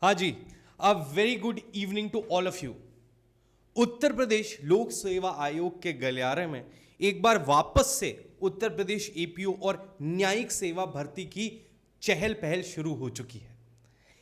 हाँ जी, a very good evening to all of you. Uttar Pradesh Lok Seva आयोग के गलियारे में एक बार वापस से उत्तर प्रदेश एपीओ और न्यायिक सेवा भर्ती की चहल पहल शुरू हो चुकी है।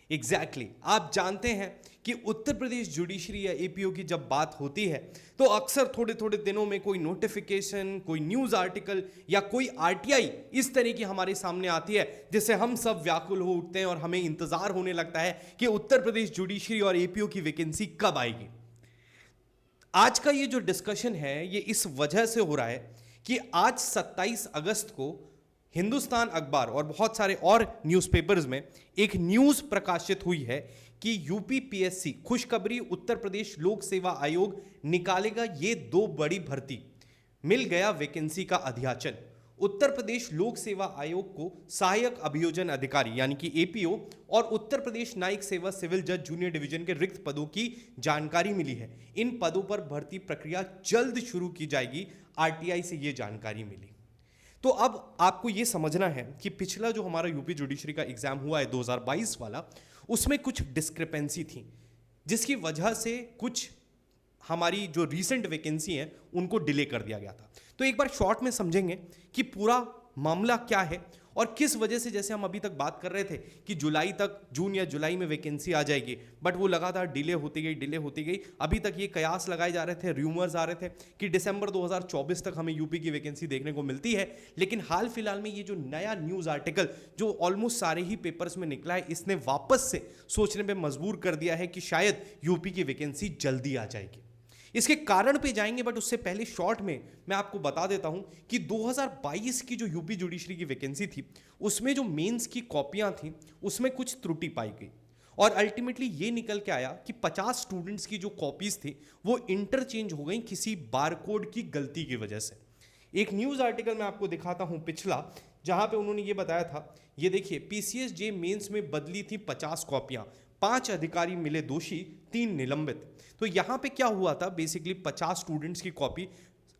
आप जानते हैं कि उत्तर प्रदेश जुडिशरी या एपीओ की जब बात होती है तो अक्सर थोड़े थोड़े दिनों में कोई नोटिफिकेशन, कोई न्यूज़ आर्टिकल या कोई आरटीआई इस तरह की हमारे सामने आती है जिससे हम सब व्याकुल हो उठते हैं और हमें इंतजार होने लगता है कि उत्तर प्रदेश जुडिशरी और एपीओ की वैकेंसी कब आएगी। आज का ये जो डिस्कशन है ये इस वजह से हो रहा है कि आज 27 अगस्त को हिंदुस्तान अखबार और बहुत सारे और न्यूज़पेपर्स में एक न्यूज़ प्रकाशित हुई है कि यूपीपीएससी खुशखबरी, उत्तर प्रदेश लोक सेवा आयोग निकालेगा ये दो बड़ी भर्ती, मिल गया वैकेंसी का अध्याचन। उत्तर प्रदेश लोक सेवा आयोग को सहायक अभियोजन अधिकारी यानी कि एपीओ और उत्तर प्रदेश न्यायिक सेवा सिविल जज जूनियर डिवीजन के रिक्त पदों की जानकारी मिली है। इन पदों पर भर्ती प्रक्रिया जल्द शुरू की जाएगी, आरटीआई से यह जानकारी मिली। तो अब आपको यह समझना है कि पिछला जो हमारा यूपी जुडिशरी का एग्जाम हुआ है 2022 वाला, उसमें कुछ डिस्क्रिपेंसी थी जिसकी वजह से कुछ हमारी जो रीसेंट वैकेंसी है उनको डिले कर दिया गया था। तो एक बार शॉर्ट में समझेंगे कि पूरा मामला क्या है और किस वजह से, जैसे हम अभी तक बात कर रहे थे कि जुलाई तक, जून या जुलाई में वैकेंसी आ जाएगी, बट वो लगातार डिले होती गई। अभी तक ये कयास लगाए जा रहे थे, र्यूमर्स आ रहे थे कि दिसंबर 2024 तक हमें यूपी की वैकेंसी देखने को मिलती है। लेकिन हाल फिलहाल में ये जो नया न्यूज़ आर्टिकल जो ऑलमोस्ट सारे ही पेपर्स में निकला है, इसने वापस से सोचने पर मजबूर कर दिया है कि शायद यूपी की वैकेंसी जल्दी आ जाएगी। इसके कारण पे जाएंगे, बट उससे पहले शॉर्ट में मैं आपको बता देता हूं कि 2022 की जो यूपी जुडिशरी की वैकेंसी थी उसमें जो मेंस की कॉपियां थी उसमें कुछ त्रुटि पाई गई और अल्टीमेटली ये निकल के आया कि 50 स्टूडेंट्स की जो कॉपीज थी वो इंटरचेंज हो गई किसी बारकोड की गलती की वजह से। एक न्यूज़ आर्टिकल मैं आपको दिखाता हूं पिछला, जहां पे उन्होंने ये बताया था, ये देखिए, पीसीएस जे मेंस में बदली थी 50 कॉपियां, 5 अधिकारी मिले दोषी, 3 निलंबित। तो यहां पे क्या हुआ था, बेसिकली 50 स्टूडेंट्स की कॉपी,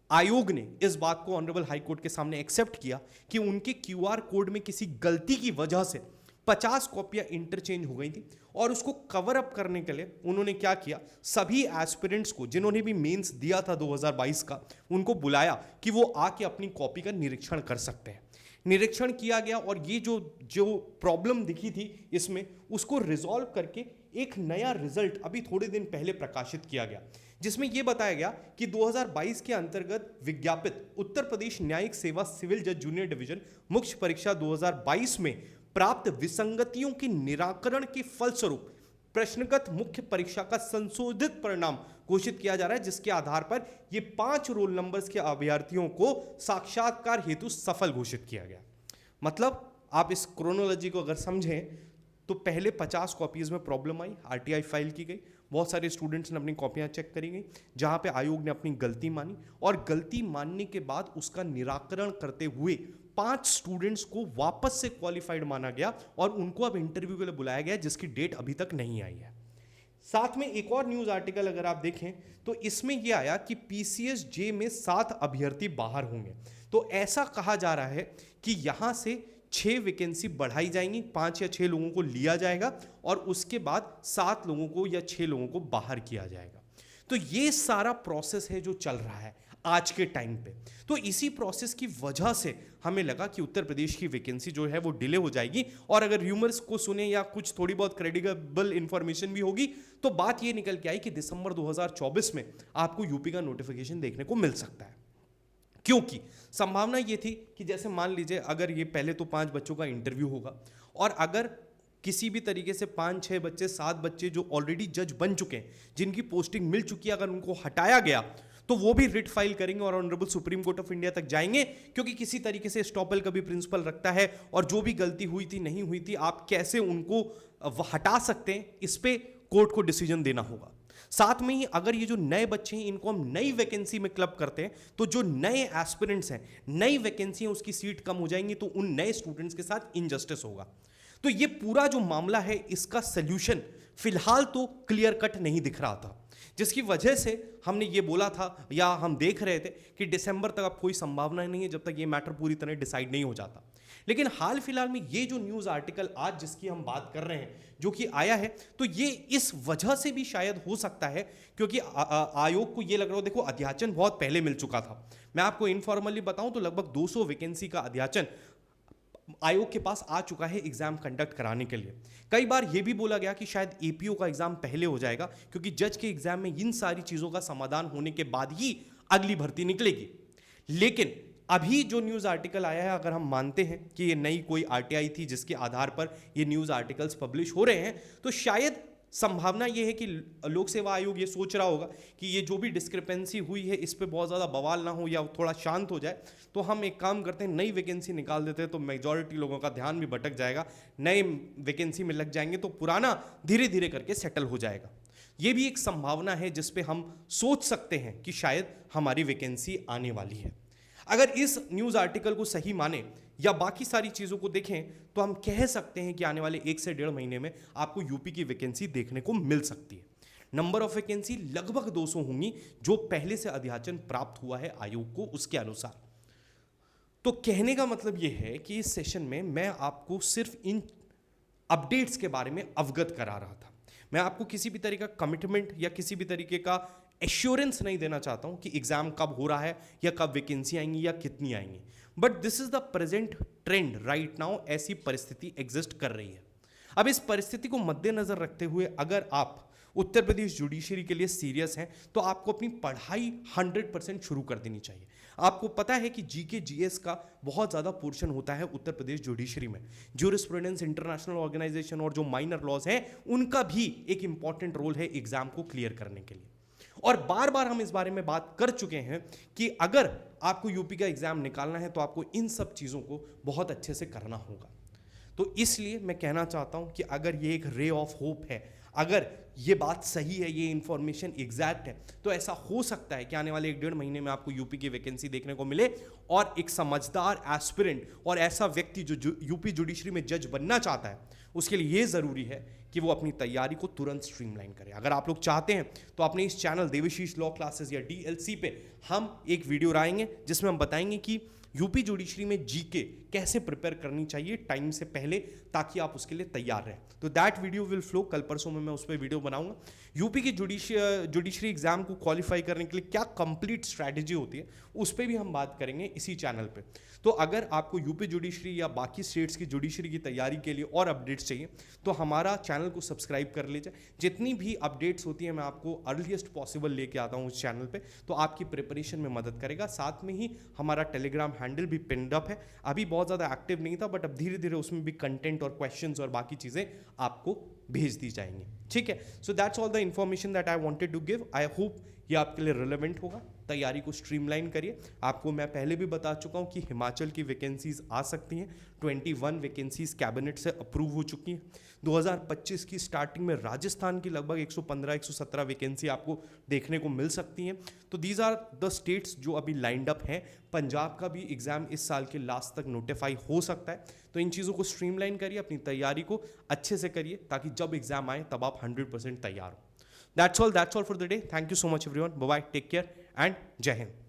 आयोग ने इस बात को ऑनरेबल हाई कोर्ट के सामने एक्सेप्ट किया कि उनके क्यूआर कोड में किसी गलती की वजह से 50 कॉपियां इंटरचेंज हो गई थी और उसको कवर अप करने के लिए उन्होंने क्या किया, सभी एस्पिरेंट्स को जिन्होंने भी मेंस दिया था 2022 का, उनको बुलाया कि वो आके अपनी कॉपी का निरीक्षण कर सकते हैं। निरीक्षण किया गया और ये जो जो प्रॉब्लम दिखी थी इसमें, उसको रिजॉल्व करके एक नया रिजल्ट अभी थोड़े दिन पहले प्रकाशित किया गया, जिसमें यह बताया गया कि 2022 के अंतर्गत विज्ञापित उत्तर प्रदेश न्यायिक सेवा सिविल जज जूनियर डिवीजन मुख्य परीक्षा 2022 में प्राप्त विसंगतियों के निराकरण के फलस्वरूप प्रश्नगत मुख्य परीक्षा का संशोधित परिणाम घोषित किया जा रहा है, जिसके आधार पर ये 5 रोल नंबर्स के अभ्यर्थियों को साक्षात्कार हेतु सफल घोषित किया गया। मतलब आप इस क्रोनोलॉजी को अगर समझें तो पहले 50 कॉपीज में प्रॉब्लम आई, आरटीआई फाइल की गई, बहुत सारे स्टूडेंट्स ने अपनी कॉपियां चेक करी गई, जहां पे आयोग ने अपनी गलती मानी और गलती मानने के बाद उसका निराकरण करते हुए 5 स्टूडेंट्स को वापस से क्वालिफाइड माना गया और उनको अब इंटरव्यू के लिए बुलाया गया, जिसकी डेट अभी तक नहीं आई है। साथ में एक और न्यूज आर्टिकल अगर आप देखें तो इसमें यह आया कि पीसीएस जे में 7 अभ्यर्थी बाहर होंगे। तो ऐसा कहा जा रहा है कि यहां से 6 वैकेंसी बढ़ाई जाएंगी, 5 या 6 लोगों को लिया जाएगा और उसके बाद 7 लोगों को या 6 लोगों को बाहर किया जाएगा। तो ये सारा प्रोसेस है जो चल रहा है आज के टाइम पे। तो इसी प्रोसेस की वजह से हमें लगा कि उत्तर प्रदेश की वैकेंसी जो है वो डिले हो जाएगी और अगर र्यूमर्स को सुने या कुछ थोड़ी बहुत क्रेडिबल इंफॉर्मेशन भी होगी तो बात ये निकल के आई कि दिसंबर 2024 में आपको यूपी का नोटिफिकेशन देखने को मिल सकता है। क्योंकि संभावना ये थी कि जैसे मान लीजिए अगर ये पहले तो 5 बच्चों का इंटरव्यू होगा और अगर किसी भी तरीके से 5-6 बच्चे, 7 बच्चे जो ऑलरेडी जज बन चुके हैं, जिनकी पोस्टिंग मिल चुकी है, अगर उनको हटाया गया तो वो भी रिट फाइल करेंगे और honourable supreme court of India तक जाएंगे, क्योंकि किसी तरीके से स्टॉपल का भी प्रिंसिपल रखता है और जो भी गलती हुई थी, नहीं हुई थी, आप कैसे उनको हटा सकते हैं, इस पे कोर्ट को डिसीजन देना होगा। साथ में ही अगर ये जो नए बच्चे हैं इनको हम नई वैकेंसी में क्लब करते हैं तो जो नए एस्पिरेंट्स हैं, नई वैकेंसी है, उसकी सीट कम हो जाएंगी तो उन नए स्टूडेंट्स के साथ इनजस्टिस होगा। तो ये पूरा जो मामला है इसका सल्यूशन फिलहाल तो क्लियर कट नहीं दिख रहा था, जिसकी वजह से हमने ये बोला था या हम देख रहे थे कि दिसंबर तक अब कोई संभावना नहीं है जब तक ये मैटर पूरी तरह डिसाइड नहीं हो जाता। लेकिन हाल फिलहाल में ये जो न्यूज़ आर्टिकल आज जिसकी हम बात कर रहे हैं जो कि आया है, तो ये इस वजह से भी शायद हो सकता है क्योंकि आयोग को ये लग रहा हो, देखो अध्याचन बहुत पहले मिल चुका था। मैं आपको इनफॉर्मली बताऊं तो लगभग 200 वैकेंसी का अध्याचन आयोग के पास आ चुका है एग्जाम कंडक्ट कराने के लिए। कई बार यह भी बोला गया कि शायद एपीओ का एग्जाम पहले हो जाएगा क्योंकि जज के एग्जाम में इन सारी चीजों का समाधान होने के बाद ही अगली भर्ती निकलेगी। लेकिन अभी जो न्यूज़ आर्टिकल आया है, अगर हम मानते हैं कि ये नई कोई आरटीआई थी जिसके आधार पर ये न्यूज़ आर्टिकल्स पब्लिश हो रहे हैं, तो शायद संभावना ये है कि लोक सेवा आयोग ये सोच रहा होगा कि ये जो भी डिस्क्रिपेंसी हुई है इस पे बहुत ज़्यादा बवाल ना हो या थोड़ा शांत हो जाए, तो हम एक काम करते हैं नई वैकेंसी निकाल देते हैं, तो मेजॉरिटी लोगों का ध्यान भी भटक जाएगा, नए वैकेंसी में लग जाएंगे तो पुराना धीरे धीरे करके सेटल हो जाएगा। ये भी एक संभावना है जिस पे हम सोच सकते हैं कि शायद हमारी वैकेंसी आने वाली है। अगर इस न्यूज़ आर्टिकल को सही माने या बाकी सारी चीज़ों को देखें तो हम कह सकते हैं कि आने वाले 1 से 1.5 महीने में आपको यूपी की वैकेंसी देखने को मिल सकती है। नंबर ऑफ वैकेंसी लगभग 200 होंगी जो पहले से अध्याचन प्राप्त हुआ है आयोग को उसके अनुसार। तो कहने का मतलब यह है कि इस सेशन में मैं आपको सिर्फ इन अपडेट्स के बारे में अवगत करा रहा था। मैं आपको किसी भी तरीके का कमिटमेंट या किसी भी तरीके का एश्योरेंस नहीं देना चाहता हूं कि एग्जाम कब हो रहा है या कब वैकेंसी आएंगी या कितनी आएंगी, but this is the present trend right now. ऐसी परिस्थिति एग्जिस्ट कर रही है। अब इस परिस्थिति को मद्देनजर रखते हुए अगर आप उत्तर प्रदेश जुडिशरी के लिए सीरियस हैं तो आपको अपनी पढ़ाई 100% शुरू कर देनी चाहिए। आपको पता है कि जीके जीएस का बहुत ज़्यादा पोर्शन होता है उत्तर प्रदेश जुडिशरी में। ज्यूरिस्प्रूडेंस, इंटरनेशनल ऑर्गेनाइजेशन और जो माइनर लॉज हैं उनका भी एक इंपॉर्टेंट रोल है एग्जाम को क्लियर करने के लिए। और बार बार हम इस बारे में बात कर चुके हैं कि अगर आपको यूपी का एग्जाम निकालना है तो आपको इन सब चीज़ों को बहुत अच्छे से करना होगा। तो इसलिए मैं कहना चाहता हूं कि अगर ये एक रे ऑफ होप है, अगर ये बात सही है, ये इंफॉर्मेशन एग्जैक्ट है, तो ऐसा हो सकता है कि आने वाले 1-1.5 महीने में आपको यूपी की वैकेंसी देखने को मिले और एक समझदार एस्पिरेंट और ऐसा व्यक्ति जो यूपी जुडिशरी में जज बनना चाहता है उसके लिए ये ज़रूरी है कि वो अपनी तैयारी को तुरंत स्ट्रीमलाइन करे। अगर आप लोग चाहते हैं तो अपने इस चैनल देवाशीष लॉ क्लासेस या डीएलसी पे हम एक वीडियो लाएंगे जिसमें हम बताएंगे कि यूपी जुडिशरी में जीके कैसे प्रिपेयर करनी चाहिए टाइम से पहले ताकि आप उसके लिए तैयार रहें। तो दैट वीडियो विल फ्लो, कल परसों में मैं उस पर वीडियो बनाऊंगा। यूपी की जुडिशरी एग्जाम को क्वालिफाई करने के लिए क्या कंप्लीट स्ट्रैटेजी होती है उस पर भी हम बात करेंगे इसी चैनल पे। तो अगर आपको यूपी जुडिशरी या बाकी स्टेट्स की जुडिशरी की तैयारी के लिए और अपडेट्स चाहिए तो हमारा चैनल को सब्सक्राइब कर लीजिए। जितनी भी अपडेट्स होती है मैं आपको अर्लीस्ट पॉसिबल लेके आता हूँ उस चैनल पे, तो आपकी प्रिपरेशन में मदद करेगा। साथ में ही हमारा टेलीग्राम हैंडल भी पिन्ड अप है, अभी बहुत ज़्यादा एक्टिव नहीं था बट अब धीरे धीरे उसमें भी कंटेंट और क्वेश्चंस और बाकी चीज़ें आपको भेज दी जाएंगी। ठीक है, so that's all the information that I wanted to give. I hope ये आपके लिए रिलेवेंट होगा। तैयारी को स्ट्रीमलाइन करिए। आपको मैं पहले भी बता चुका हूं कि हिमाचल की वैकेंसीज आ सकती हैं। 21 वैकेंसीज कैबिनेट से अप्रूव हो चुकी हैं। 2025 की स्टार्टिंग में राजस्थान की लगभग 115-117 वैकेंसी आपको देखने को मिल सकती हैं। तो दीज आर द स्टेट्स जो अभी लाइंड अप हैं। पंजाब का भी एग्जाम इस साल के लास्ट तक नोटिफाई हो सकता है। तो इन चीज़ों को स्ट्रीमलाइन करिए, अपनी तैयारी को अच्छे से करिए ताकि जब एग्जाम आए तब आप 100% तैयार हो। That's all for the day. Thank you so much everyone. Bye bye. Take care and Jai Hind.